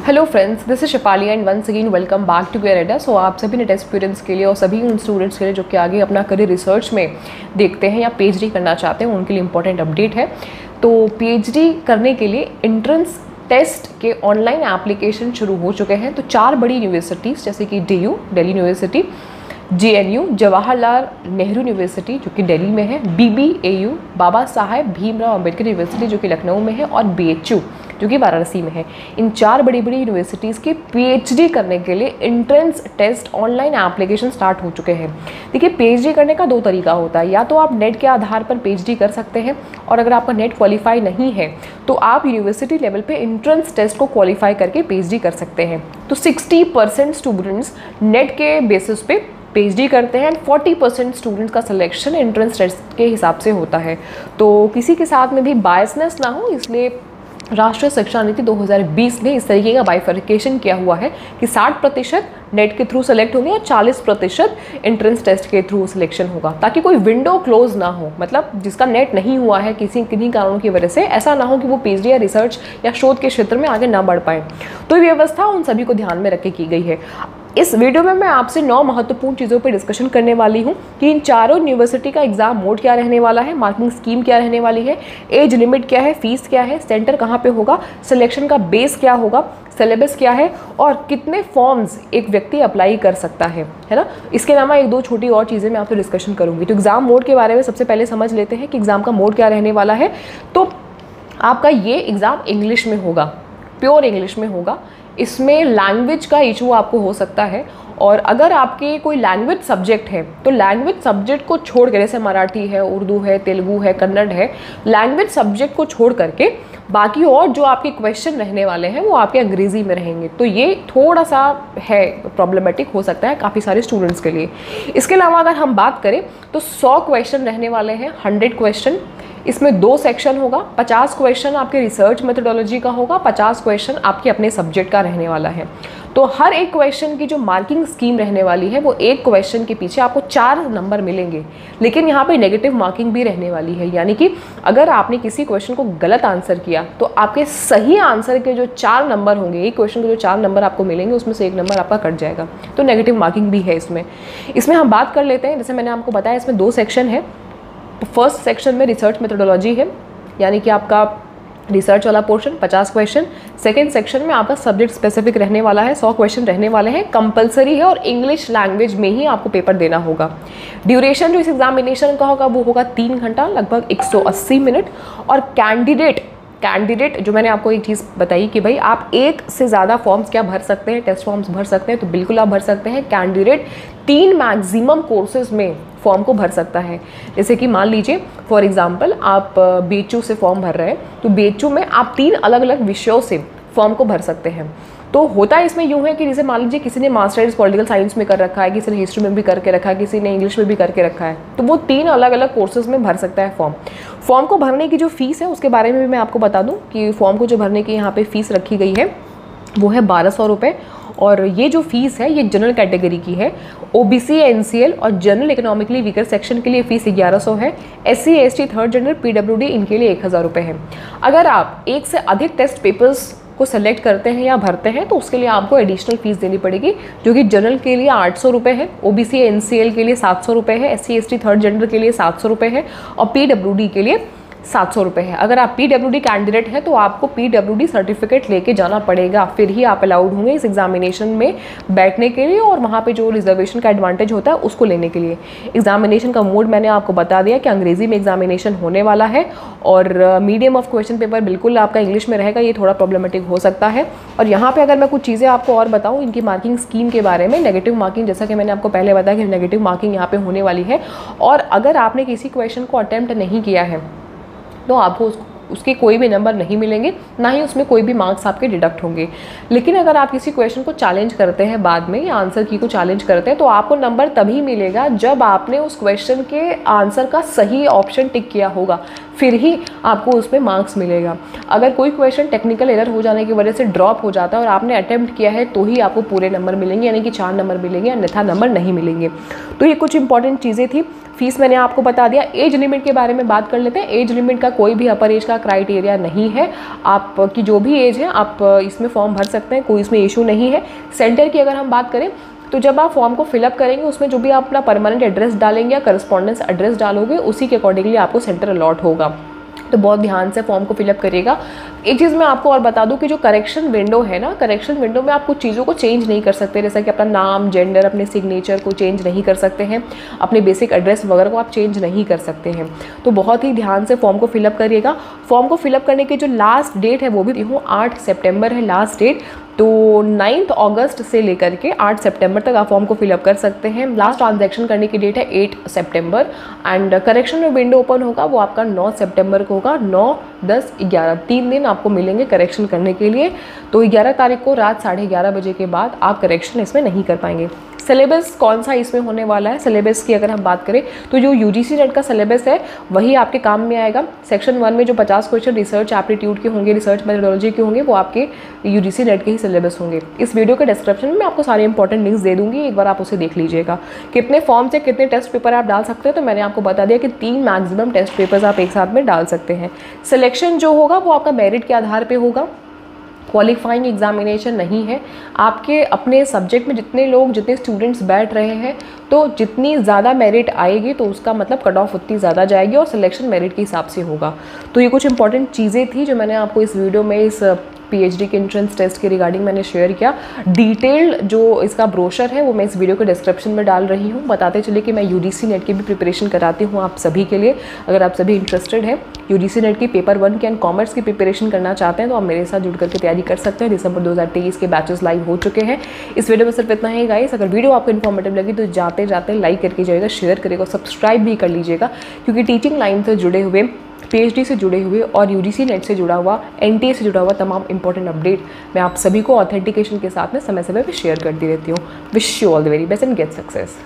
Hello friends, this is Shipali and once again welcome back to care. So आप सभी net experience के लिए और सभी उन स्टूडेंट्स के लिए जो कि आगे अपना करियर रिसर्च में देखते हैं या पीएचडी करना चाहते हैं, उनके लिए इंपॉर्टेंट अपडेट है। तो पीएचडी करने के लिए एंट्रेंस टेस्ट के ऑनलाइन एप्लीकेशन शुरू हो चुके हैं। तो 4 बड़ी यूनिवर्सिटीज़ जैसे कि DU Delhi university, JNU Jawaharlal Nehru university जो कि दिल्ली में है, BBAU बाबा साहेब भीमराव अंबेडकर यूनिवर्सिटी जो कि लखनऊ में है, और BHU जो कि वाराणसी में है। इन 4 बड़ी बड़ी यूनिवर्सिटीज़ के पीएचडी करने के लिए entrance test online application start हो चुके हैं। देखिए, पीएचडी करने का 2 तरीका होता है। या तो आप नेट के आधार पर पीएचडी कर सकते हैं, और अगर आपका नेट क्वालिफाई नहीं है तो आप यूनिवर्सिटी लेवल पे एंट्रेंस टेस्ट को क्वालिफाई करके पीएचडी कर सकते हैं। तो 60% स्टूडेंट्स नेट के बेसिस पे पीएचडी करते हैं एंड 40% स्टूडेंट्स का सिलेक्शन एंट्रेंस टेस्ट के हिसाब से होता है। तो किसी के साथ में भी बायसनेस ना हो, इसलिए राष्ट्रीय शिक्षा नीति 2020 ने इस तरीके का बाइफर्केशन किया हुआ है कि 60% नेट के थ्रू सेलेक्ट होंगे और 40% एंट्रेंस टेस्ट के थ्रू सिलेक्शन होगा, ताकि कोई विंडो क्लोज ना हो। मतलब जिसका नेट नहीं हुआ है किन्हीं कारणों की वजह से, ऐसा ना हो कि वो पीएचडी या रिसर्च या शोध के क्षेत्र में आगे ना बढ़ पाए। तो ये व्यवस्था उन सभी को ध्यान में रख के की गई है। इस वीडियो में मैं आपसे 9 महत्वपूर्ण चीज़ों पर डिस्कशन करने वाली हूँ कि इन चारों यूनिवर्सिटी का एग्जाम मोड क्या रहने वाला है, मार्किंग स्कीम क्या रहने वाली है, एज लिमिट क्या है, फीस क्या है, सेंटर कहाँ पे होगा, सिलेक्शन का बेस क्या होगा, सिलेबस क्या है, और कितने फॉर्म्स एक व्यक्ति अप्लाई कर सकता है ना। इसके अलावा 1-2 छोटी और चीज़ें मैं आपसे डिस्कशन करूँगी। तो एग्ज़ाम मोड के बारे में सबसे पहले समझ लेते हैं कि एग्ज़ाम का मोड क्या रहने वाला है। तो आपका ये एग्ज़ाम इंग्लिश में होगा, प्योर इंग्लिश में होगा। इसमें लैंग्वेज का इशू आपको हो सकता है, और अगर आपके कोई लैंग्वेज सब्जेक्ट है तो लैंग्वेज सब्जेक्ट को छोड़ कर, जैसे मराठी है, उर्दू है, तेलुगु है, कन्नड़ है, लैंग्वेज सब्जेक्ट को छोड़ करके बाकी और जो आपके क्वेश्चन रहने वाले हैं वो आपके अंग्रेज़ी में रहेंगे। तो ये थोड़ा सा है प्रॉब्लमेटिक हो सकता है काफ़ी सारे स्टूडेंट्स के लिए। इसके अलावा अगर हम बात करें तो 100 क्वेश्चन रहने वाले हैं, 100 क्वेश्चन। इसमें 2 सेक्शन होगा, 50 क्वेश्चन आपके रिसर्च मेथोडोलॉजी का होगा, 50 क्वेश्चन आपके अपने सब्जेक्ट का रहने वाला है। तो हर एक क्वेश्चन की जो मार्किंग स्कीम रहने वाली है वो एक क्वेश्चन के पीछे आपको 4 नंबर मिलेंगे, लेकिन यहाँ पे नेगेटिव मार्किंग भी रहने वाली है। यानी कि अगर आपने किसी क्वेश्चन को गलत आंसर किया तो आपके सही आंसर के जो 4 नंबर होंगे, एक क्वेश्चन के जो 4 नंबर आपको मिलेंगे उसमें से 1 नंबर आपका कट जाएगा। तो नेगेटिव मार्किंग भी है इसमें हम बात कर लेते हैं। जैसे मैंने आपको बताया, इसमें 2 सेक्शन है। तो फर्स्ट सेक्शन में रिसर्च मेथोडोलॉजी है, यानी कि आपका रिसर्च वाला पोर्शन 50 क्वेश्चन। सेकेंड सेक्शन में आपका सब्जेक्ट स्पेसिफिक रहने वाला है, 100 क्वेश्चन रहने वाले हैं, कंपलसरी है और इंग्लिश लैंग्वेज में ही आपको पेपर देना होगा। ड्यूरेशन जो इस एग्जामिनेशन का होगा वो होगा 3 घंटा, लगभग 180 मिनट। और कैंडिडेट जो मैंने आपको एक चीज़ बताई कि भाई आप 1 से ज़्यादा फॉर्म्स क्या भर सकते हैं, टेस्ट फॉर्म्स भर सकते हैं, तो बिल्कुल आप भर सकते हैं। कैंडिडेट 3 मैक्सिमम कोर्सेज में फॉर्म को भर सकता है। जैसे कि मान लीजिए फॉर एग्जांपल आप BHU से फॉर्म भर रहे हैं, तो BHU में आप 3 अलग अलग विषयों से फॉर्म को भर सकते हैं। तो होता इसमें यूँ है कि जैसे मान लीजिए किसी ने मास्टर्स पॉलिटिकल साइंस में कर रखा है, किसी ने हिस्ट्री में भी करके रखा है, किसी ने इंग्लिश में भी करके रखा है, तो वो 3 अलग अलग कोर्सेज में भर सकता है फॉर्म को। भरने की जो फीस है उसके बारे में भी मैं आपको बता दूं कि फॉर्म को जो भरने की यहाँ पे फीस रखी गई है वो है 1200 रुपये। और ये जो फीस है ये जनरल कैटेगरी की है। OBC, NCL और जनरल इकोनॉमिकली वीकर सेक्शन के लिए फीस 1100 है। SC, ST, third gender, PWD इनके लिए 1000 रुपये है। अगर आप 1 से अधिक टेस्ट पेपर्स को सेलेक्ट करते हैं या भरते हैं तो उसके लिए आपको एडिशनल फीस देनी पड़ेगी, जो कि जनरल के लिए 800 रुपये है, OBC, NCL के लिए 700 रुपये है, SC, ST, थर्ड जेंडर के लिए 700 रुपये है, और PWD के लिए 700 रुपये है। अगर आप PWD कैंडिडेट हैं तो आपको PWD सर्टिफिकेट लेके जाना पड़ेगा, फिर ही आप अलाउड होंगे इस एग्जामिनेशन में बैठने के लिए और वहाँ पे जो रिजर्वेशन का एडवांटेज होता है उसको लेने के लिए। एग्जामिनेशन का मोड मैंने आपको बता दिया कि अंग्रेजी में एग्जामिनेशन होने वाला है, और मीडियम ऑफ क्वेश्चन पेपर बिल्कुल आपका इंग्लिश में रहेगा। ये थोड़ा प्रॉब्लमेटिक हो सकता है। और यहाँ पर अगर मैं कुछ चीज़ें आपको और बताऊँ इनकी मार्किंग स्कीम के बारे में, नेगेटिव मार्किंग जैसा कि मैंने आपको पहले बताया कि नेगेटिव मार्किंग यहाँ पर होने वाली है। और अगर आपने किसी क्वेश्चन को अटैम्प्ट नहीं किया है तो आपको उसके कोई भी नंबर नहीं मिलेंगे, ना ही उसमें कोई भी मार्क्स आपके डिडक्ट होंगे। लेकिन अगर आप किसी क्वेश्चन को चैलेंज करते हैं बाद में, या आंसर की को चैलेंज करते हैं, तो आपको नंबर तभी मिलेगा जब आपने उस क्वेश्चन के आंसर का सही ऑप्शन टिक किया होगा, फिर ही आपको उसमें मार्क्स मिलेगा। अगर कोई क्वेश्चन टेक्निकल एरर हो जाने की वजह से ड्रॉप हो जाता है और आपने अटैम्प्ट किया है तो ही आपको पूरे नंबर मिलेंगे, यानी कि 4 नंबर मिलेंगे, अन्यथा नंबर नहीं मिलेंगे। तो ये कुछ इंपॉर्टेंट चीज़ें थी। फीस मैंने आपको बता दिया। एज लिमिट के बारे में बात कर लेते हैं। एज लिमिट का कोई भी अपर एज का क्राइटेरिया नहीं है, आपकी जो भी एज है आप इसमें फॉर्म भर सकते हैं, कोई इसमें इशू नहीं है। सेंटर की अगर हम बात करें तो जब आप फॉर्म को फिलअप करेंगे उसमें जो भी आप अपना परमानेंट एड्रेस डालेंगे या करस्पॉन्डेंस एड्रेस डालोगे उसी के अकॉर्डिंगली आपको सेंटर अलॉट होगा। तो बहुत ध्यान से फॉर्म को फिलअप करिएगा। एक चीज़ मैं आपको और बता दूं कि जो करेक्शन विंडो है ना, करेक्शन विंडो में आप कुछ चीज़ों को चेंज नहीं कर सकते, जैसा कि अपना नाम, जेंडर, अपने सिग्नेचर को चेंज नहीं कर सकते हैं, अपने बेसिक एड्रेस वगैरह को आप चेंज नहीं कर सकते हैं। तो बहुत ही ध्यान से फॉर्म को फिलअप करिएगा। फॉर्म को फिलअप करने की जो लास्ट डेट है वो भी 8 सितंबर है लास्ट डेट। तो 9 अगस्त से लेकर के 8 सितंबर तक आप फॉर्म को फिलअप कर सकते हैं। लास्ट ट्रांजैक्शन करने की डेट है 8 सितंबर एंड करेक्शन में विंडो ओपन होगा वो आपका 9 सितंबर को होगा। 9, 10, 11 3 दिन आपको मिलेंगे करेक्शन करने के लिए। तो 11 तारीख को रात 11:30 बजे के बाद आप करेक्शन इसमें नहीं कर पाएंगे। सिलेबस कौन सा इसमें होने वाला है, सिलेबस की अगर हम बात करें तो जो यूजीसी नेट का सिलेबस है वही आपके काम में आएगा। सेक्शन 1 में जो 50 क्वेश्चन रिसर्च एप्टीट्यूड के होंगे, रिसर्च मेथोडोलॉजी के होंगे, वो आपके यूजीसी नेट के ही सिलेबस होंगे। इस वीडियो के डिस्क्रिप्शन में मैं आपको सारे इंपॉर्टेंट लिंक्स दे दूंगी, एक बार आप उसे देख लीजिएगा। कितने फॉर्म से कितने टेस्ट पेपर आप डाल सकते हैं, तो मैंने आपको बता दिया कि 3 मैक्सिमम टेस्ट पेपर्स आप एक साथ में डाल सकते हैं। सिलेक्शन जो होगा वो आपका मेरिट के आधार पर होगा, क्वालिफाइंग एग्जामिनेशन नहीं है। आपके अपने सब्जेक्ट में जितने स्टूडेंट्स बैठ रहे हैं तो जितनी ज़्यादा मेरिट आएगी तो उसका मतलब कट ऑफ उतनी ज़्यादा जाएगी और सिलेक्शन मेरिट के हिसाब से होगा। तो ये कुछ इंपॉर्टेंट चीज़ें थी जो मैंने आपको इस वीडियो में इस पीएचडी के एंट्रेंस टेस्ट के रिगार्डिंग मैंने शेयर किया। डिटेल्ड जो इसका ब्रोशर है वो मैं इस वीडियो के डिस्क्रिप्शन में डाल रही हूँ। बताते चलिए कि मैं यूजीसी नेट की भी प्रिपरेशन कराती हूँ आप सभी के लिए। अगर आप सभी इंटरेस्टेड हैं यूजीसी नेट की पेपर 1 की एंड कॉमर्स की प्रिपरेशन करना चाहते हैं तो आप मेरे साथ जुड़ करके तैयारी कर सकते हैं। दिसंबर 2023 के बैचेस लाइव हो चुके हैं। इस वीडियो में सिर्फ इतना ही गाइस। अगर वीडियो आपको इन्फॉर्मेटिव लगी तो जाते जाते लाइक करके जाइएगा, शेयर करिएगा, सब्सक्राइब भी कर लीजिएगा, क्योंकि टीचिंग लाइन से जुड़े हुए, पीएचडी से जुड़े हुए और यूजीसी नेट से जुड़ा हुआ, एनटीए से जुड़ा हुआ तमाम इंपॉर्टेंट अपडेट मैं आप सभी को ऑथेंटिकेशन के साथ में समय समय पर शेयर करती रहती हूँ। Wish you all the very best and get success.